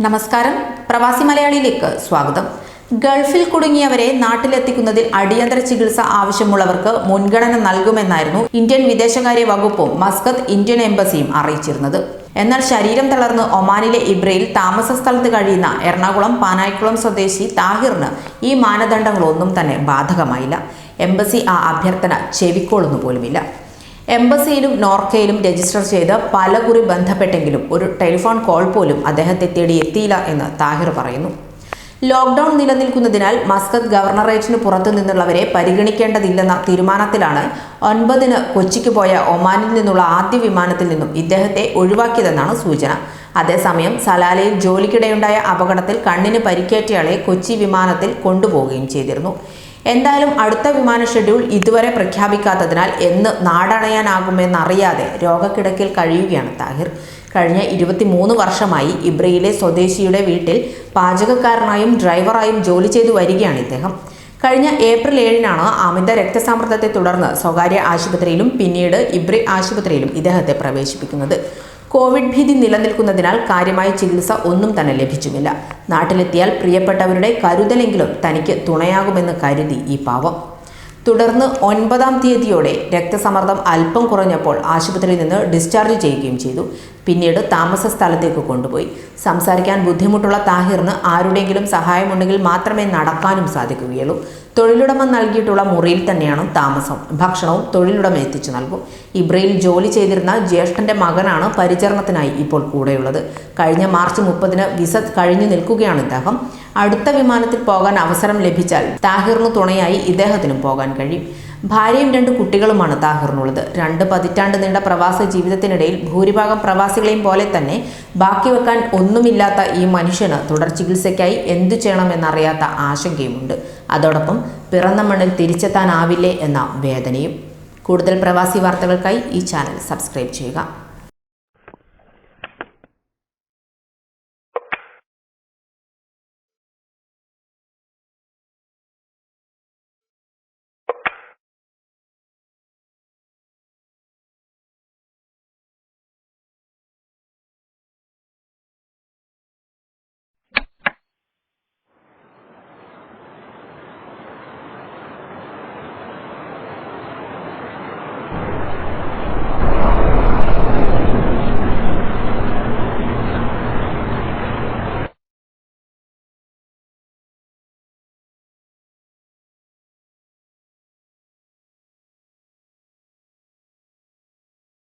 നമസ്കാരം. പ്രവാസി മലയാളിയിലേക്ക് സ്വാഗതം. ഗൾഫിൽ കുടുങ്ങിയവരെ നാട്ടിലെത്തിക്കുന്നതിൽ അടിയന്തര ചികിത്സ ആവശ്യമുള്ളവർക്ക് മുൻഗണന നൽകുമെന്നായിരുന്നു ഇന്ത്യൻ വിദേശകാര്യ വകുപ്പും മസ്കത്ത് ഇന്ത്യൻ എംബസിയും അറിയിച്ചിരുന്നത്. എന്നാൽ ശരീരം തളർന്ന് ഒമാനിലെ ഇബ്രയിൽ താമസ സ്ഥലത്ത് കഴിയുന്ന എറണാകുളം പാനായിക്കുളം സ്വദേശി താഹിറിന് ഈ മാനദണ്ഡങ്ങളൊന്നും തന്നെ ബാധകമായില്ല. എംബസി ആ അഭ്യർത്ഥന ചെവിക്കോളുന്നു പോലുമില്ല. എംബസിയിലും നോർക്കയിലും രജിസ്റ്റർ ചെയ്ത് പലകുറി ബന്ധപ്പെട്ടെങ്കിലും ഒരു ടെലിഫോൺ കോൾ പോലും അദ്ദേഹത്തെ തേടി എത്തിയില്ല എന്ന് താഹിർ പറയുന്നു. ലോക്ക്ഡൌൺ നിലനിൽക്കുന്നതിനാൽ മസ്കത്ത് ഗവർണറേറ്റിന് പുറത്തു നിന്നുള്ളവരെ പരിഗണിക്കേണ്ടതില്ലെന്ന തീരുമാനത്തിലാണ് 9-ന് കൊച്ചിക്ക് പോയ ഒമാനിൽ നിന്നുള്ള ആദ്യ വിമാനത്തിൽ നിന്നും ഇദ്ദേഹത്തെ ഒഴിവാക്കിയതെന്നാണ് സൂചന. അതേസമയം സലാലയിൽ ജോലിക്കിടെയുണ്ടായ അപകടത്തിൽ കണ്ണിന് പരിക്കേറ്റയാളെ കൊച്ചി വിമാനത്തിൽ കൊണ്ടുപോവുകയും ചെയ്തിരുന്നു. എന്തായാലും അടുത്ത വിമാന ഷെഡ്യൂൾ ഇതുവരെ പ്രഖ്യാപിക്കാത്തതിനാൽ എന്ന് നാടണയാനാകുമെന്നറിയാതെ രോഗക്കിടക്കിൽ കഴിയുകയാണ് താഹിർ. കഴിഞ്ഞ 23 വർഷമായി ഇബ്രയിലെ സ്വദേശിയുടെ വീട്ടിൽ പാചകക്കാരനായും ഡ്രൈവറായും ജോലി ചെയ്തു വരികയാണ് ഇദ്ദേഹം. കഴിഞ്ഞ ഏപ്രിൽ 7-നാണ് അമിത രക്തസമ്മർദ്ദത്തെ തുടർന്ന് സ്വകാര്യ ആശുപത്രിയിലും പിന്നീട് ഇബ്രി ആശുപത്രിയിലും ഇദ്ദേഹത്തെ പ്രവേശിപ്പിക്കുന്നത്. കോവിഡ് ഭീതി നിലനിൽക്കുന്നതിനാൽ കാര്യമായ ചികിത്സ ഒന്നും തന്നെ ലഭിച്ചുമില്ല. നാട്ടിലെത്തിയാൽ പ്രിയപ്പെട്ടവരുടെ കരുതലെങ്കിലും തനിക്ക് തുണയാകുമെന്ന് കരുതി ഈ പാവം. തുടർന്ന് 9-ാം തീയതിയോടെ രക്തസമ്മർദ്ദം അല്പം കുറഞ്ഞപ്പോൾ ആശുപത്രിയിൽ നിന്ന് ഡിസ്ചാർജ് ചെയ്യുകയും ചെയ്തു. പിന്നീട് താമസ സ്ഥലത്തേക്ക് കൊണ്ടുപോയി. സംസാരിക്കാൻ ബുദ്ധിമുട്ടുള്ള താഹിറിന് ആരുടെയെങ്കിലും സഹായമുണ്ടെങ്കിൽ മാത്രമേ നടക്കാനും സാധിക്കുകയുള്ളൂ. തൊഴിലുടമ നൽകിയിട്ടുള്ള മുറിയിൽ തന്നെയാണ് താമസം. ഭക്ഷണവും തൊഴിലുടമ എത്തിച്ചു നൽകും. ഇബ്രയിൽ ജോലി ചെയ്തിരുന്ന ജ്യേഷ്ഠന്റെ മകനാണ് പരിചരണത്തിനായി ഇപ്പോൾ കൂടെയുള്ളത്. കഴിഞ്ഞ മാർച്ച് 30-ന് വിസ കഴിഞ്ഞു നിൽക്കുകയാണ് ഇദ്ദേഹം. അടുത്ത വിമാനത്തിൽ പോകാൻ അവസരം ലഭിച്ചാൽ താഹിറിന് തുണയായി ഇദ്ദേഹത്തിനും പോകാൻ കഴിയും. ഭാര്യയും 2 കുട്ടികളുമാണ് താഹിറിനുള്ളത്. 2 പതിറ്റാണ്ട് നീണ്ട പ്രവാസ ജീവിതത്തിനിടയിൽ ഭൂരിഭാഗം പ്രവാസികളെയും പോലെ തന്നെ ബാക്കി വെക്കാൻ ഒന്നുമില്ലാത്ത ഈ മനുഷ്യന് തുടർ ചികിത്സയ്ക്കായി എന്തു ചെയ്യണമെന്നറിയാത്ത ആശങ്കയുമുണ്ട്. അതോടൊപ്പം പിറന്ന മണ്ണിൽ തിരിച്ചെത്താനാവില്ലേ എന്ന വേദനയും. കൂടുതൽ പ്രവാസി വാർത്തകൾക്കായി ഈ ചാനൽ സബ്സ്ക്രൈബ് ചെയ്യുക.